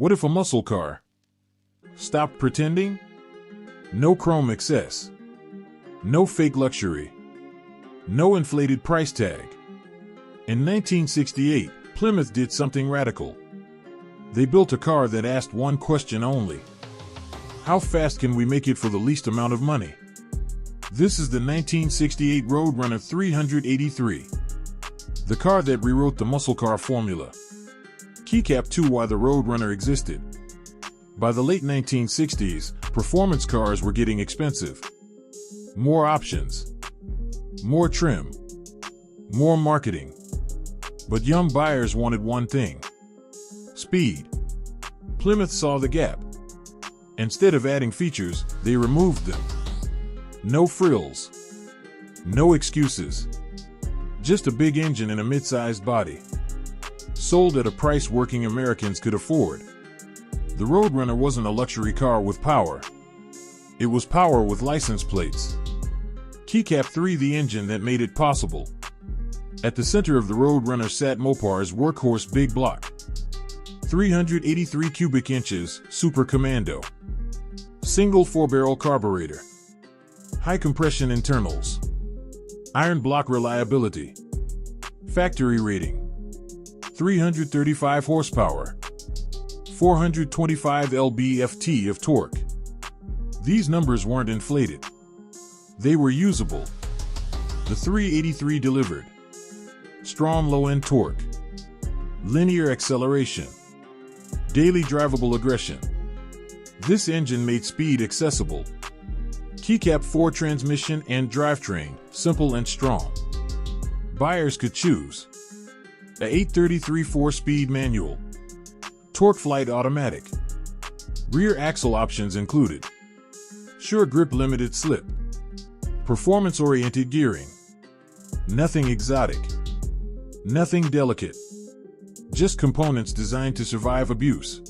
What if a muscle car? Stop pretending? No chrome excess. No fake luxury. No inflated price tag. In 1968, Plymouth did something radical. They built a car that asked one question only. How fast can we make it for the least amount of money? This is the 1968 Road Runner 383. The car that rewrote the muscle car formula. Keycap 2 Why the Road Runner existed. By the late 1960s, performance cars were getting expensive. More options. More trim. More marketing. But young buyers wanted one thing. Speed. Plymouth saw the gap. Instead of adding features, they removed them. No frills. No excuses. Just a big engine and a mid-sized body. Sold at a price working Americans could afford. The Road Runner wasn't a luxury car with power. It was power with license plates. Keycap 3 the engine that made it possible. At the center of the Road Runner sat Mopar's workhorse big block. 383 cubic inches, Super Commando. Single 4-barrel carburetor. High compression internals. Iron block reliability. Factory rating. 335 horsepower. 425 lb-ft of torque. These numbers weren't inflated. They were usable. The 383 delivered. Strong low-end torque. Linear acceleration. Daily drivable aggression. This engine made speed accessible. Keycap 4 transmission and drivetrain, simple and strong. Buyers could choose. A 833 4-speed manual. Torque Flight automatic. Rear axle options included. Sure grip limited slip. Performance-oriented gearing. Nothing exotic. Nothing delicate. Just components designed to survive abuse.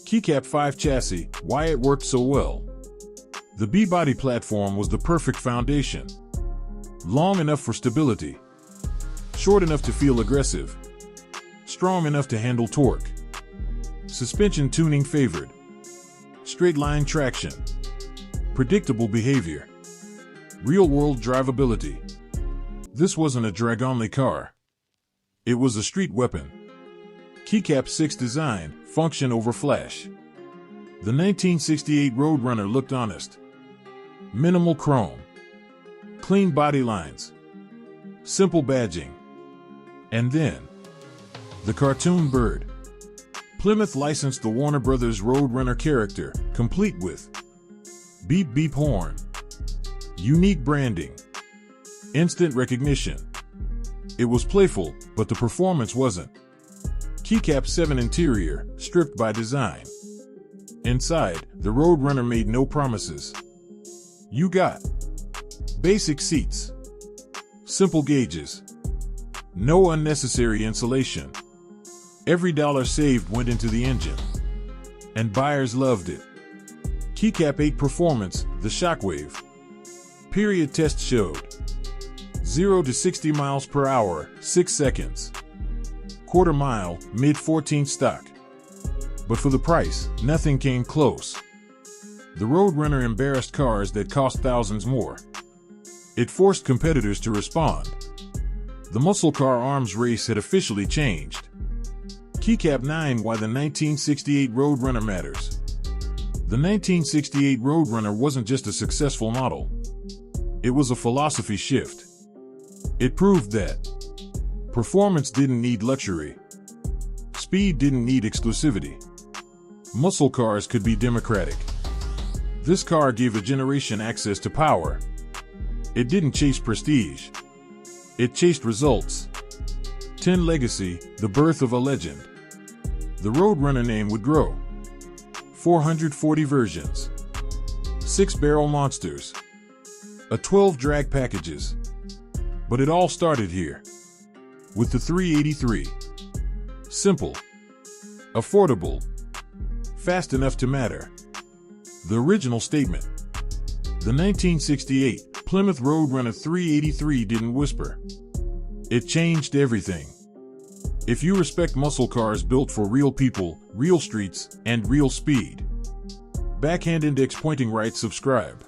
Keycap 5 chassis, why it worked so well. The B-body platform was the perfect foundation. Long enough for stability. Short enough to feel aggressive. Strong enough to handle torque. Suspension tuning favored. Straight line traction. Predictable behavior. Real-world drivability. This wasn't a drag-only car. It was a street weapon. Keycap 6 design, function over flash. The 1968 Road Runner looked honest. Minimal chrome. Clean body lines. Simple badging. And then, the cartoon bird. Plymouth licensed the Warner Brothers Road Runner character, complete with beep beep horn. Unique branding. Instant recognition. It was playful, but the performance wasn't. Keycap 7 interior, stripped by design. Inside, the Road Runner made no promises. You got basic seats. Simple gauges. No unnecessary insulation. Every dollar saved went into the engine. And buyers loved it. Keycap 8 performance, the Shockwave. Period test showed 0 to 60 miles per hour, 6 seconds. Quarter mile, mid-14 stock. But for the price, nothing came close. The Road Runner embarrassed cars that cost thousands more. It forced competitors to respond. The muscle car arms race had officially changed. Keycap 9 Why the 1968 Road Runner matters. The 1968 Road Runner wasn't just a successful model. It was a philosophy shift. It proved that performance didn't need luxury. Speed didn't need exclusivity. Muscle cars could be democratic. This car gave a generation access to power. It didn't chase prestige. It chased results. 10 Legacy, the birth of a legend. The Road Runner name would grow. 440 versions. 6-barrel monsters. A 12 drag packages. But it all started here. With the 383. Simple. Affordable. Fast enough to matter. The original statement. The 1968 Plymouth Road Runner 383 didn't whisper. It changed everything. If you respect muscle cars built for real people, real streets, and real speed. Backhand index pointing right, subscribe.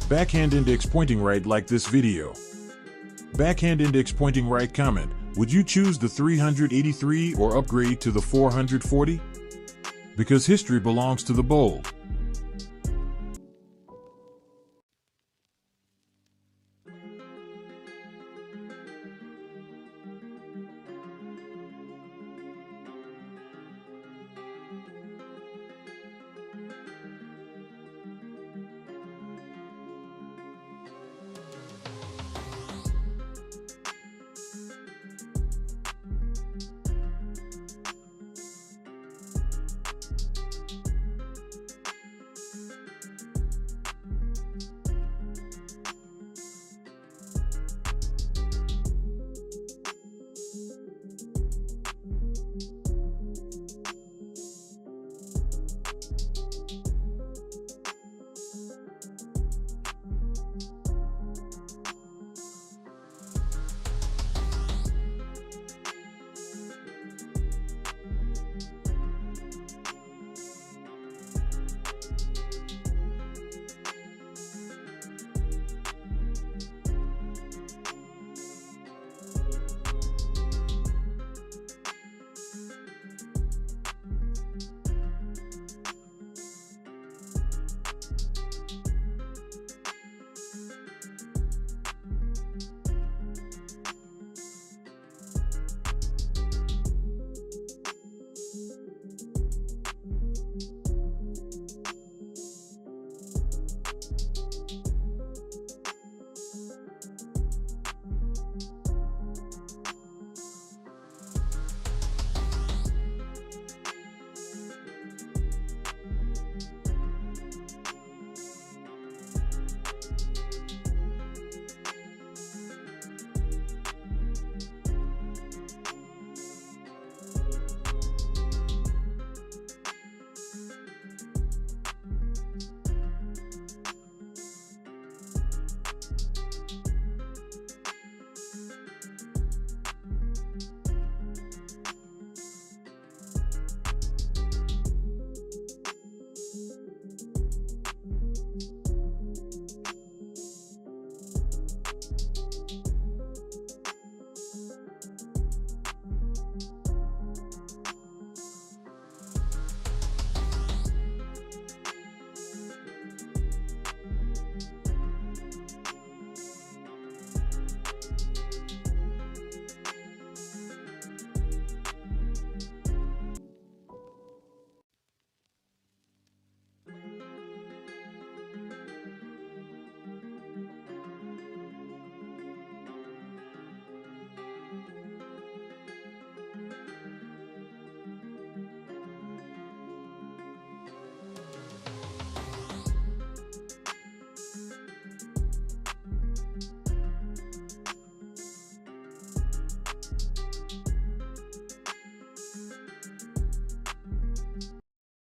Backhand index pointing right, like this video. Backhand index pointing right, comment. Would you choose the 383 or upgrade to the 440? Because history belongs to the bold.